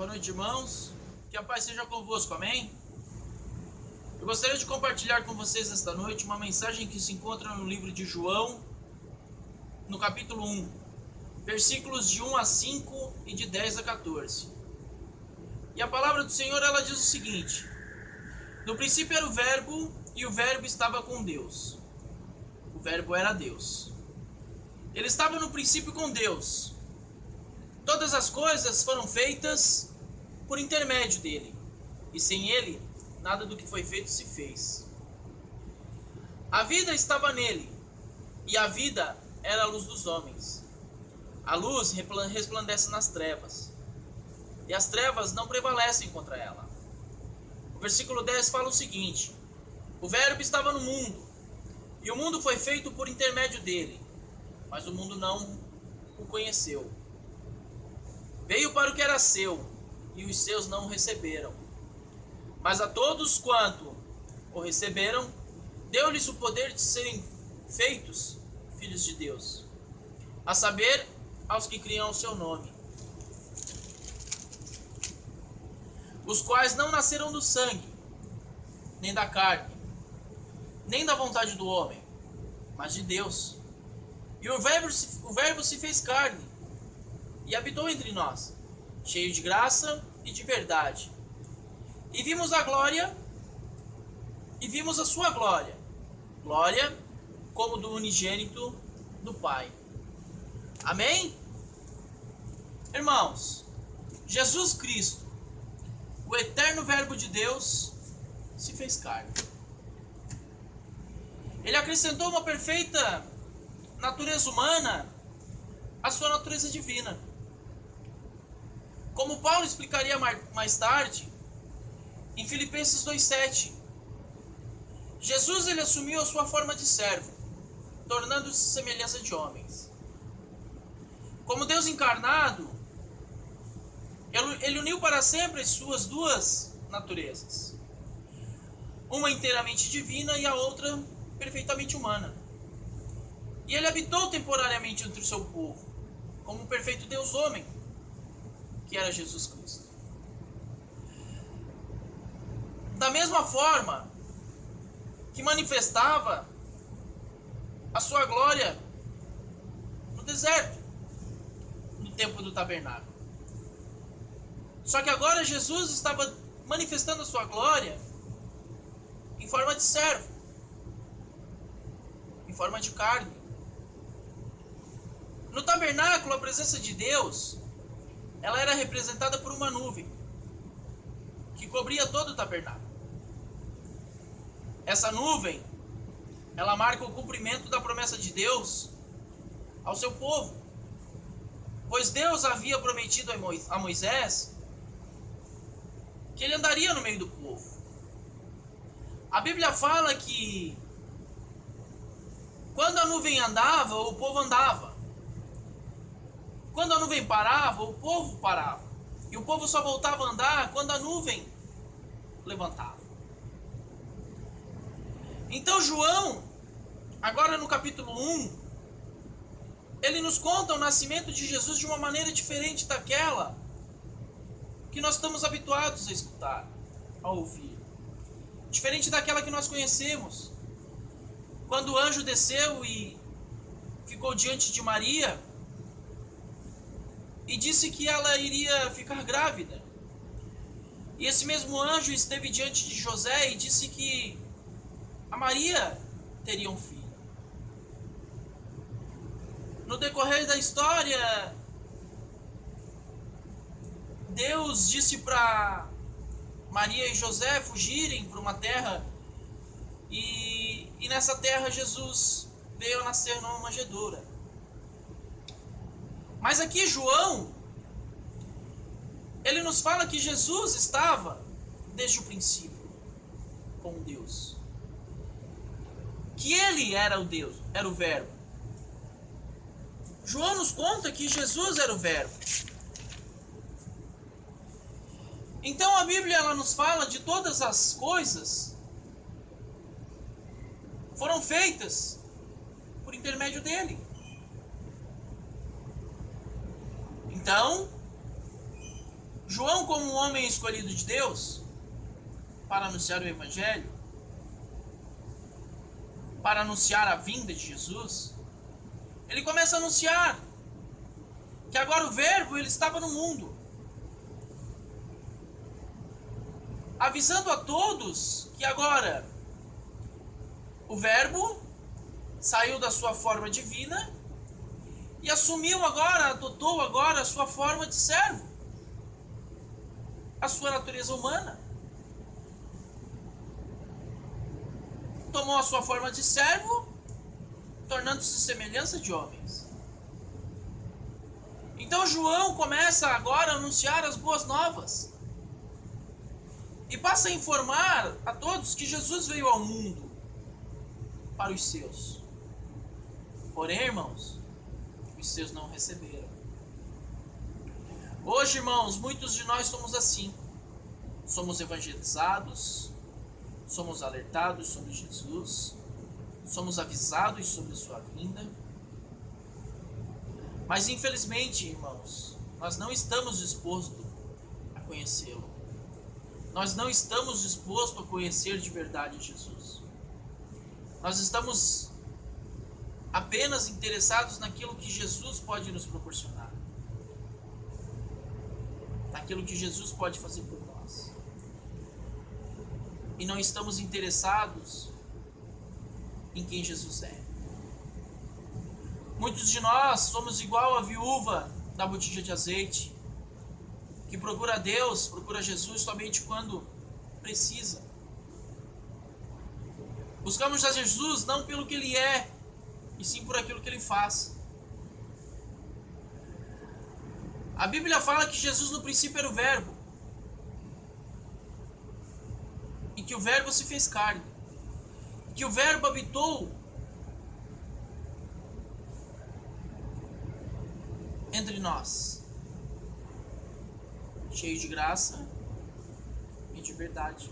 Boa noite, irmãos. Que a paz seja convosco, amém? Eu gostaria de compartilhar com vocês esta noite uma mensagem que se encontra no livro de João, no capítulo 1, versículos de 1 a 5 e de 10 a 14. E a palavra do Senhor, ela diz o seguinte: no princípio era o Verbo, e o Verbo estava com Deus. O Verbo era Deus. Ele estava no princípio com Deus. Todas as coisas foram feitas por intermédio dele, e sem ele, nada do que foi feito se fez. A vida estava nele, e a vida era a luz dos homens. A luz resplandece nas trevas, e as trevas não prevalecem contra ela. O versículo 10 fala o seguinte: o Verbo estava no mundo, e o mundo foi feito por intermédio dele, mas o mundo não o conheceu. Veio para o que era seu, e os seus não o receberam. Mas a todos quanto o receberam, deu-lhes o poder de serem feitos filhos de Deus, a saber, aos que criam o seu nome, os quais não nasceram do sangue, nem da carne, nem da vontade do homem, mas de Deus. E o Verbo se fez carne e habitou entre nós, cheio de graça e de verdade. E vimos a glória, e vimos a sua glória, glória como do unigênito do Pai. Amém? Irmãos, Jesus Cristo, o eterno Verbo de Deus, se fez carne. Ele acrescentou uma perfeita natureza humana à sua natureza divina. Como Paulo explicaria mais tarde, em Filipenses 2,7, Jesus ele assumiu a sua forma de servo, tornando-se semelhança de homens. Como Deus encarnado, ele uniu para sempre as suas duas naturezas, uma inteiramente divina e a outra perfeitamente humana. E ele habitou temporariamente entre o seu povo, como um perfeito Deus homem, que era Jesus Cristo. Da mesma forma que manifestava a sua glória no deserto, no tempo do tabernáculo. Só que agora Jesus estava manifestando a sua glória em forma de servo, em forma de carne. No tabernáculo, a presença de Deus, ela era representada por uma nuvem que cobria todo o tabernáculo. Essa nuvem, ela marca o cumprimento da promessa de Deus ao seu povo, pois Deus havia prometido a Moisés que ele andaria no meio do povo. A Bíblia fala que quando a nuvem andava, o povo andava. Quando a nuvem parava, o povo parava. E o povo só voltava a andar quando a nuvem levantava. Então João, agora no capítulo 1, ele nos conta o nascimento de Jesus de uma maneira diferente daquela que nós estamos habituados a escutar, a ouvir. Diferente daquela que nós conhecemos. Quando o anjo desceu e ficou diante de Maria e disse que ela iria ficar grávida. E esse mesmo anjo esteve diante de José e disse que a Maria teria um filho. No decorrer da história, Deus disse para Maria e José fugirem para uma terra, e nessa terra Jesus veio a nascer numa manjedoura. Mas aqui João, ele nos fala que Jesus estava desde o princípio com Deus. Que ele era o Deus, era o Verbo. João nos conta que Jesus era o Verbo. Então a Bíblia ela nos fala de todas as coisas foram feitas por intermédio dele. Então, João, como um homem escolhido de Deus, para anunciar o Evangelho, para anunciar a vinda de Jesus, ele começa a anunciar que agora o Verbo ele estava no mundo, avisando a todos que agora o Verbo saiu da sua forma divina e assumiu agora, adotou agora a sua forma de servo, a sua natureza humana. Tomou a sua forma de servo, tornando-se semelhança de homens. Então João começa agora a anunciar as boas novas e passa a informar a todos que Jesus veio ao mundo para os seus. Porém, irmãos, os seus não receberam. Hoje, irmãos, muitos de nós somos assim. Somos evangelizados, somos alertados sobre Jesus, somos avisados sobre sua vinda. Mas infelizmente, irmãos, nós não estamos dispostos a conhecê-lo. Nós não estamos dispostos a conhecer de verdade Jesus. Nós estamos apenas interessados naquilo que Jesus pode nos proporcionar, naquilo que Jesus pode fazer por nós. E não estamos interessados em quem Jesus é. Muitos de nós somos igual a viúva da botija de azeite, que procura Deus, procura Jesus somente quando precisa. Buscamos a Jesus não pelo que Ele é, e sim por aquilo que Ele faz. A Bíblia fala que Jesus no princípio era o Verbo, e que o Verbo se fez carne, que o Verbo habitou entre nós, cheio de graça e de verdade.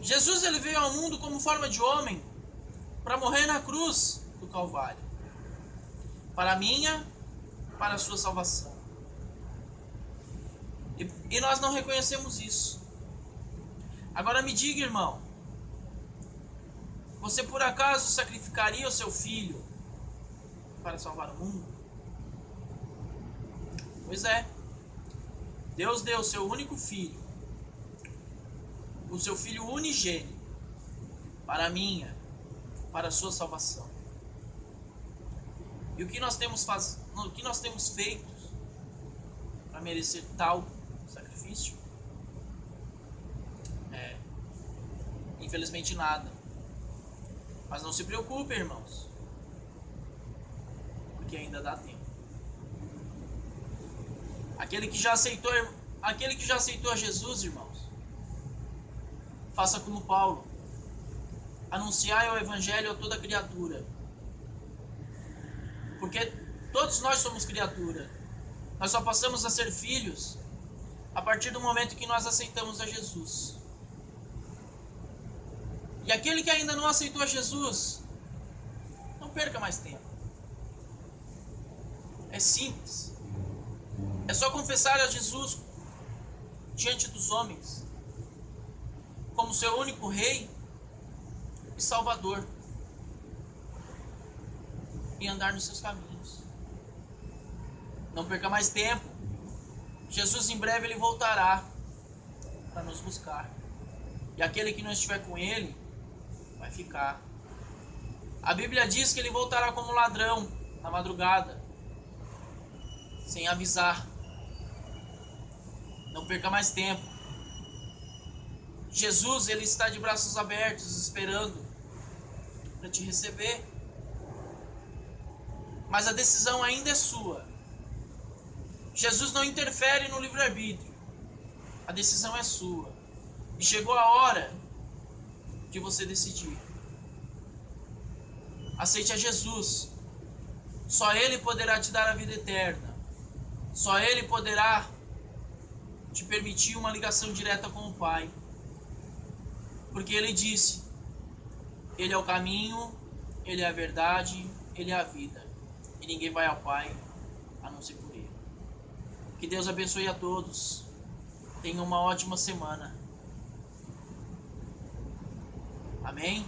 Jesus ele veio ao mundo como forma de homem para morrer na cruz do Calvário, para a minha, para a sua salvação. E nós não reconhecemos isso. Agora me diga, irmão, você por acaso sacrificaria o seu filho para salvar o mundo? Pois é. Deus deu o seu único filho, o seu filho unigênito, para a minha, para a sua salvação. E o que nós temos feito para merecer tal sacrifício? Infelizmente nada. Mas não se preocupe, irmãos, porque ainda dá tempo. Aquele que já aceitou a Jesus, irmãos, faça como Paulo. Anunciai o Evangelho a toda criatura. Porque todos nós somos criatura. Nós só passamos a ser filhos a partir do momento que nós aceitamos a Jesus. E aquele que ainda não aceitou a Jesus, não perca mais tempo. É simples. É só confessar a Jesus diante dos homens como seu único Rei e Salvador e andar nos seus caminhos. Não perca mais tempo. Jesus em breve ele voltará para nos buscar. E aquele que não estiver com ele vai ficar. A Bíblia diz que ele voltará como ladrão na madrugada, sem avisar. Não perca mais tempo. Jesus ele está de braços abertos esperando para te receber. Mas a decisão ainda é sua. Jesus não interfere no livre-arbítrio. A decisão é sua. E chegou a hora de você decidir. Aceite a Jesus. Só Ele poderá te dar a vida eterna. Só Ele poderá te permitir uma ligação direta com o Pai. Porque Ele disse: Ele é o caminho, Ele é a verdade, Ele é a vida. E ninguém vai ao Pai a não ser por Ele. Que Deus abençoe a todos. Tenham uma ótima semana. Amém?